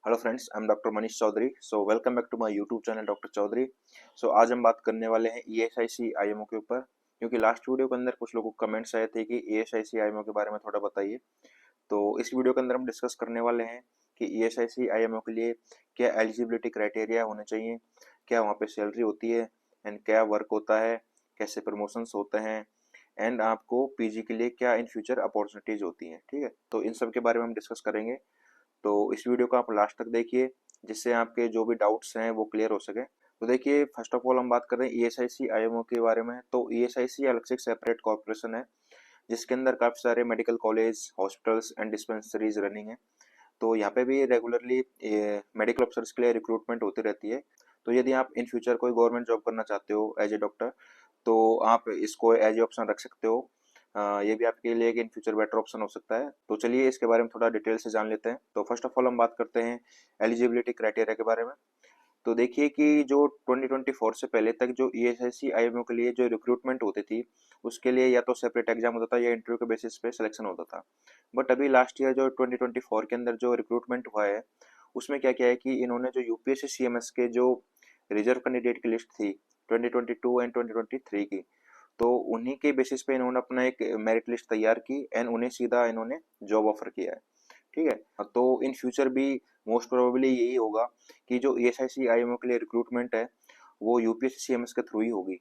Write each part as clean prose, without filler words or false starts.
Hello friends, I am doctor Manish Chaudhary. So welcome back to my YouTube channel doctor Chaudhary. So आज हम बात करने वाले हैं ईएसआईसी आईएमओ के ऊपर, क्योंकि लास्ट वीडियो के अंदर कुछ लोगों को कमेंट्स आए थे कि ईएसआईसी आईएमओ के बारे में थोड़ा बताइए। तो इस वीडियो के अंदर हम डिस्कस करने वाले हैं कि ईएसआईसी आईएमओ के लिए क्या एलिजिबिलिटी क्राइटेरिया होने चाहिए, क्या वहाँ पे सैलरी होती है एंड क्या वर्क होता है, कैसे प्रमोशंस होते हैं एंड आपको पीजी के लिए क्या इन फ्यूचर अपॉर्चुनिटीज होती हैं। ठीक है, तो इन सब के बारे में हम डिस्कस करेंगे। तो इस वीडियो को आप लास्ट तक देखिए, जिससे आपके जो भी डाउट्स हैं वो क्लियर हो सके। तो देखिए, फर्स्ट ऑफ ऑल हम बात कर रहे हैं ईएसआईसी आईएमओ के बारे में। तो ईएसआईसी अलग से एक सेपरेट कॉर्पोरेशन है, जिसके अंदर काफी सारे medical college, hospitals and dispensaries running है। तो यहाँ पे भी रेगुलरली मेडिकल ऑफिसर्स के लिए रिक्रूटमेंट होती रहती है। तो यदि आप इन फ्यूचर कोई गवर्नमेंट जॉब करना चाहते हो एज ए डॉक्टर, तो आप इसको एज ए ऑप्शन रख सकते हो। ये भी आपके लिए एक इन फ्यूचर बेटर ऑप्शन हो सकता है। तो चलिए इसके बारे में थोड़ा डिटेल से जान लेते हैं। तो फर्स्ट ऑफ ऑल हम बात करते हैं एलिजिबिलिटी क्राइटेरिया के बारे में। तो देखिए कि जो 2024 से पहले तक जो ईएसआईसी आईएमओ के लिए जो रिक्रूटमेंट होती थी, उसके लिए या तो सेपरेट एग्जाम होता था या इंटरव्यू के बेसिस पे सिलेक्शन होता था। बट अभी लास्ट ईयर जो 2024 के अंदर जो रिक्रूटमेंट हुआ है, उसमें क्या क्या है कि इन्होंने जो यूपीएससी सीएमएस के जो रिजर्व कैंडिडेट की लिस्ट थी 2022 एंड 2023 की, तो उन्हीं के बेसिस पे इन्होंने अपना एक मेरिट लिस्ट तैयार की एंड उन्हें सीधा इन्होंने जॉब ऑफर किया है। ठीक है, तो इन फ्यूचर भी मोस्ट प्रोबेबली यही होगा कि जो ईएसआईसी आईएमओ के लिए रिक्रूटमेंट है, वो यूपीएससी सीएमएस के थ्रू ही होगी।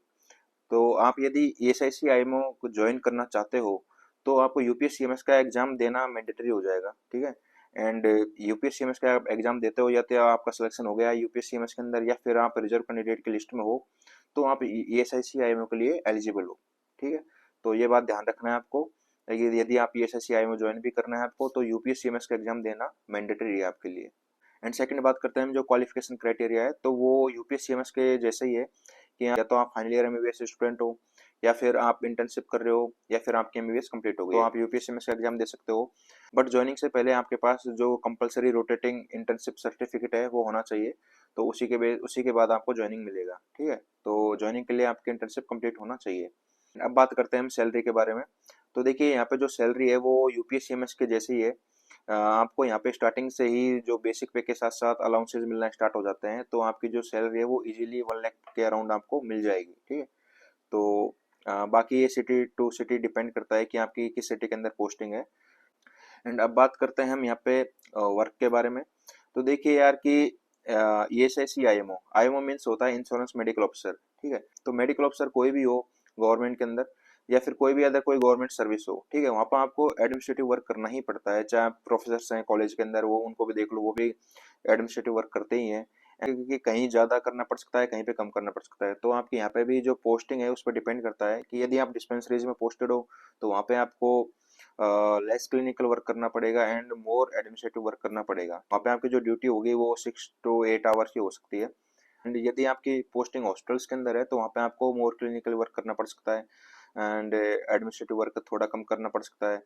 तो आप यदि ईएसआईसी आईएमओ को ज्वाइन करना चाहते हो, तो आपको यूपीएस सीएमएस का एग्जाम देना मैंडेटरी हो जाएगा। ठीक है, एंड यूपीएस सीएमएस का आप एग्जाम देते हो या तो आपका सिलेक्शन हो गया यूपीएस सीएमएस के अंदर, या फिर आप रिजर्व कैंडिडेट की लिस्ट में हो, तो आप ईएसआईसी आईएमओ के लिए एलिजिबल हो। ठीक है, तो ये बात ध्यान रखना है आपको। यदि आप ईएसआईसी आईएमओ ज्वाइन भी करना है आपको, तो यूपीएस सीएमएस का एग्जाम देना मैंडेटरी है आपके लिए। एंड सेकंड बात करते हैं हम जो क्वालिफिकेशन क्राइटेरिया है, तो वो यूपीएस सीएमएस के जैसे ही है कि या तो आप फाइनल ईयर एमबीबीएस स्टूडेंट हो, या फिर आप इंटर्नशिप कर रहे हो, या फिर आपकी एमबीबीएस कंप्लीट हो गई, तो आप यूपीएस सीएमएस का एग्जाम दे सकते हो। बट ज्वाइनिंग से पहले आपके पास जो कंपलसरी रोटेटिंग इंटर्नशिप सर्टिफिकेट है वो होना चाहिए। तो उसी के बाद आपको ज्वाइनिंग मिलेगा। ठीक है, तो ज्वाइनिंग के लिए आपकी इंटर्नशिप कंप्लीट होना चाहिए। अब बात करते हैं हम सैलरी के बारे में। तो देखिए, यहाँ पे जो सैलरी है वो यूपीएस सीएमएस के जैसी ही है। आपको यहाँ पे स्टार्टिंग से ही जो बेसिक पे के साथ साथ अलाउंसेस मिलना स्टार्ट हो जाते हैं, तो आपकी जो सैलरी है वो इजीली 1 लाख के अराउंड आपको मिल जाएगी। ठीक है, तो बाकी ये सिटी टू सिटी डिपेंड करता है कि आपकी किस सिटी के अंदर पोस्टिंग है। एंड अब बात करते हैं हम यहाँ पे वर्क के बारे में। तो देखिए यार कि ईएसआईसी आईएमओ आईएमओ मीन्स होता है इंश्योरेंस मेडिकल ऑफिसर। ठीक है, तो मेडिकल ऑफिसर कोई भी हो गवर्नमेंट के अंदर, या फिर कोई भी अदर कोई गवर्नमेंट सर्विस हो, ठीक है, वहाँ पर आपको एडमिनिस्ट्रेटिव वर्क करना ही पड़ता है। चाहे प्रोफेसर हैं कॉलेज के अंदर, वो उनको भी देख लो, वो भी एडमिनिस्ट्रेटिव वर्क करते ही हैं। क्योंकि कहीं ज्यादा करना पड़ सकता है, कहीं पे कम करना पड़ सकता है। तो आपके यहाँ पे भी जो पोस्टिंग है उस पर डिपेंड करता है कि यदि आप डिस्पेंसरीज में पोस्टेड हो, तो वहाँ पे आपको लेस क्लिनिकल वर्क करना पड़ेगा एंड मोर एडमिनिस्ट्रेटिव वर्क करना पड़ेगा। वहाँ पे आपकी जो ड्यूटी होगी वो 6 to 8 आवर्स की हो सकती है। एंड यदि आपकी पोस्टिंग हॉस्पिटल्स के अंदर है, तो वहाँ पे आपको मोर क्लिनिकल वर्क करना पड़ सकता है एंड एडमिनिस्ट्रेटिव वर्क थोड़ा कम करना पड़ सकता है।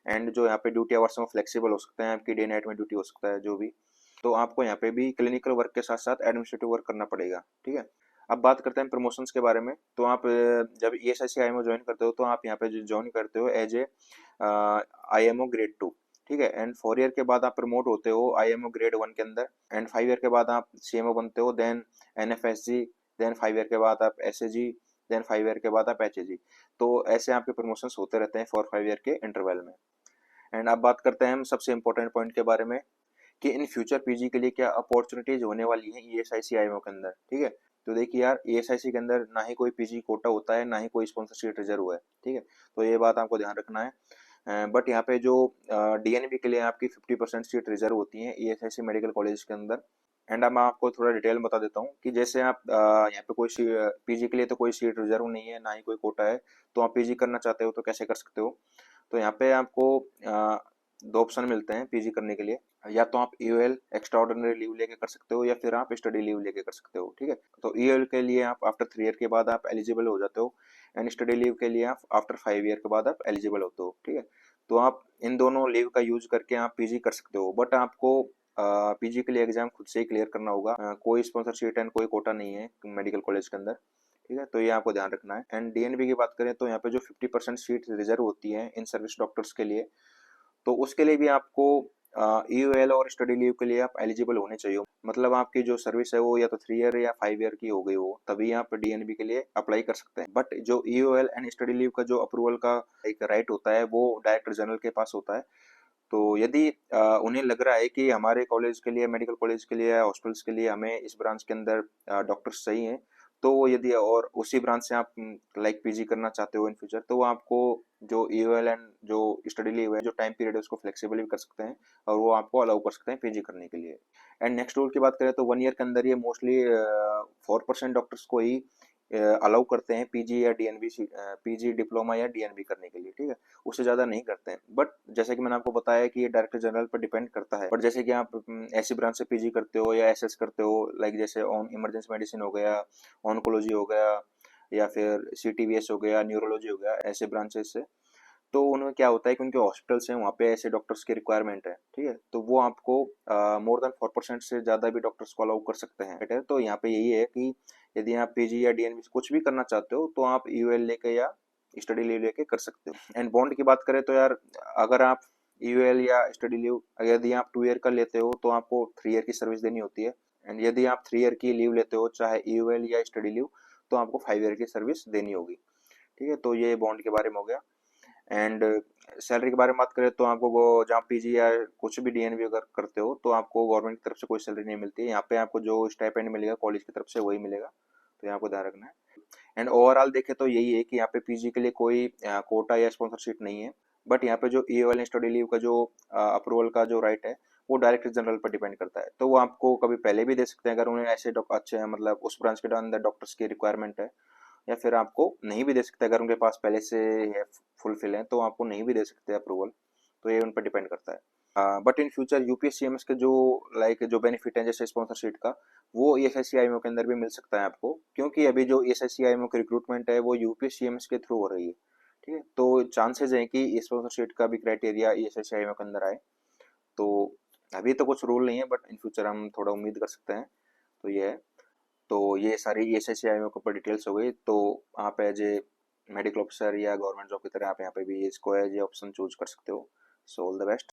एंड जो यहाँ पे ड्यूटी आवर्स में फ्लेक्सिबल हो सकते हैं, आपकी डे नाइट में ड्यूटी हो सकता है जो भी। तो आपको यहाँ पे भी क्लिनिकल वर्क के साथ साथ एडमिनिस्ट्रेटिव वर्क करना पड़ेगा। ठीक है, अब बात करते हैं प्रमोशंस के बारे में। तो आप जब ईएसआईसी आईएमओ ज्वाइन करते हो, तो आप यहाँ पे ज्वाइन करते हो एज ए आईएमओ ग्रेड 2। ठीक है, एंड 4 ईयर के बाद आप प्रमोट होते हो आईएमओ ग्रेड 1 के अंदर, एंड 5 ईयर के बाद आप सीएमओ बनते हो, देन एनएफएसजी, देन 5 ईयर के बाद आप एसएजी, देन 5 ईयर के बाद आप एचएजी। तो ऐसे आपके प्रमोशंस होते रहते हैं 4-5 ईयर के इंटरवल में। एंड अब बात करते हैं हम सबसे इंपॉर्टेंट पॉइंट के बारे में कि इन फ्यूचर पीजी के लिए क्या अपॉर्चुनिटीज होने वाली है ईएसआईसी आईएमओ के अंदर। ठीक है, तो देखिए यार, ईएसआईसी के अंदर ना ही कोई पीजी कोटा होता है, ना ही कोई स्पॉन्सर सीट रिजर्व है। ठीक है, तो ये बात आपको ध्यान रखना है। बट यहाँ पे जो डीएनबी के लिए आपकी 50% सीट रिजर्व होती है ईएसआईसी मेडिकल कॉलेज के अंदर। एंड अब मैं आपको थोड़ा डिटेल बता देता हूँ कि जैसे आप यहाँ पे कोई पीजी के लिए तो कोई सीट रिजर्व नहीं है, ना ही कोई कोटा है। तो आप पीजी करना चाहते हो तो कैसे कर सकते हो? तो यहाँ पे आपको 2 ऑप्शन मिलते हैं पीजी करने के लिए। या तो आप ईओएल एक्स्ट्रा ऑर्डिनरी लीव लेके कर सकते हो, या फिर आप स्टडी लीव लेके कर सकते हो। ठीक है, तो ईओएल के लिए आप आफ्टर 3 ईयर के बाद आप एलिजिबल हो जाते हो, एंड स्टडी लीव के लिए आप आफ्टर 5 ईयर के बाद आप एलिजिबल होते हो। ठीक है, तो आप इन दोनों लीव का यूज करके आप पीजी कर सकते हो। बट आपको पीजी के लिए एग्जाम खुद से ही क्लियर करना होगा। कोई स्पॉन्सरशिप एंड कोई कोटा नहीं है मेडिकल कॉलेज के अंदर। ठीक है, तो ये आपको ध्यान रखना है। एंड डीएनबी की बात करें, तो यहाँ पे जो 50% सीट रिजर्व होती है इन सर्विस डॉक्टर्स के लिए, तो उसके लिए भी आपको ईयूएल और स्टडी लीव के लिए आप एलिजिबल होने चाहिए, मतलब आपकी जो सर्विस है वो या तो 3 ईयर या 5 ईयर की हो गई हो, तभी आप डीएनबी के लिए अप्लाई कर सकते हैं। बट जो ईयूएल एंड स्टडी लीव का जो अप्रूवल का एक राइट होता है वो डायरेक्टर जनरल के पास होता है। तो यदि उन्हें लग रहा है कि हमारे कॉलेज के लिए, मेडिकल कॉलेज के लिए, हॉस्पिटल्स के लिए हमें इस ब्रांच के अंदर डॉक्टर्स सही हैं, तो वो यदि और उसी ब्रांच से आप लाइक पीजी करना चाहते हो इन फ्यूचर, तो वो आपको जो ईओएल एंड जो स्टडी लीव है, जो टाइम पीरियड है, उसको फ्लेक्सिबल भी कर सकते हैं और वो आपको अलाउ कर सकते हैं पीजी करने के लिए। एंड नेक्स्ट रूल की बात करें तो 1 ईयर के अंदर ये मोस्टली 4% डॉक्टर्स को ही अलाउ करते हैं पीजी या डीएनबी, पीजी डिप्लोमा या डीएनबी करने के लिए, ठीक है। उससे ज़्यादा नहीं करते हैं। बट जैसे कि मैंने आपको बताया कि ये डायरेक्टर जनरल पर डिपेंड करता है। बट जैसे कि आप ऐसी ब्रांच से पीजी करते हो या एसएस करते हो, लाइक जैसे ऑन इमरजेंसी मेडिसिन हो गया, ऑन्कोलॉजी हो गया, या फिर सीटीबीएस हो गया, न्यूरोलॉजी हो गया, ऐसे ब्रांचेस से, तो उनमें क्या होता है कि उनके हॉस्पिटल्स हैं, वहाँ पे ऐसे डॉक्टर्स की रिक्वायरमेंट है, ठीक है। तो वो आपको मोर देन 4% से ज़्यादा भी डॉक्टर्स को अलाउ कर सकते हैं, ठीक है। तो यहाँ पे यही है कि यदि आप पीजी या डीएनबी कुछ भी करना चाहते हो तो आप यूएल लेके या स्टडी लीव लेके कर सकते हो। एंड बॉन्ड की बात करें तो यार, अगर आप यूएल या स्टडी लीव यदि आप 2 ईयर का लेते हो तो आपको 3 ईयर की सर्विस देनी होती है। एंड यदि आप 3 ईयर की लीव लेते हो, चाहे यूएल या स्टडी लीव, तो आपको 5 ईयर की सर्विस देनी होगी, ठीक है। तो ये बॉन्ड के बारे में हो गया। एंड सैलरी के बारे में बात करें तो आपको वो जहाँ पीजी या कुछ भी डीएनबी अगर करते हो तो आपको गवर्नमेंट की तरफ से कोई सैलरी नहीं मिलती है। यहाँ पे आपको जो स्टाइपेंड मिलेगा कॉलेज की तरफ से वही मिलेगा, तो यहाँ को ध्यान रखना है। एंड ओवरऑल देखें तो यही है कि यहाँ पे पीजी के लिए कोई कोटा या स्पॉन्सरशिप नहीं है। बट यहाँ पे जो ई वाले स्टडी लीव का जो अप्रूवल का जो राइट है वो डायरेक्टर जनरल पर डिपेंड करता है। तो वो आपको कभी पहले भी दे सकते हैं अगर उन्हें ऐसे अच्छे मतलब उस ब्रांच के अंदर डॉक्टर्स की रिक्वायरमेंट है, या फिर आपको नहीं भी दे सकते अगर उनके पास पहले से है, फुलफिल है, तो आपको नहीं भी दे सकते अप्रूवल। तो ये उन पर डिपेंड करता है। बट इन फ्यूचर यूपीएससीएमएस के जो लाइक जो बेनिफिट है जैसे स्पॉन्सरशिप का, वो ईएसआईसीआईएमओ के अंदर भी मिल सकता है आपको, क्योंकि अभी जो ईएसआईसीआईएमओ की रिक्रूटमेंट है वो यूपीएससीएमएस के थ्रू हो रही है, ठीक है। तो चांसेस है कि स्पॉन्सरशिप का भी क्राइटेरिया ईएसआईसीआईएमओ के अंदर आए। तो अभी तो कुछ रूल नहीं है, बट इन फ्यूचर हम थोड़ा उम्मीद कर सकते हैं। तो ये है। तो ये सारी ईएसआईसीआईएमओ के ऊपर डिटेल्स हो गई। तो आप एज ए मेडिकल ऑफिसर या गवर्नमेंट जॉब की तरह आप यहाँ पे भी इसको एज ए ऑप्शन चूज कर सकते हो। So all the best.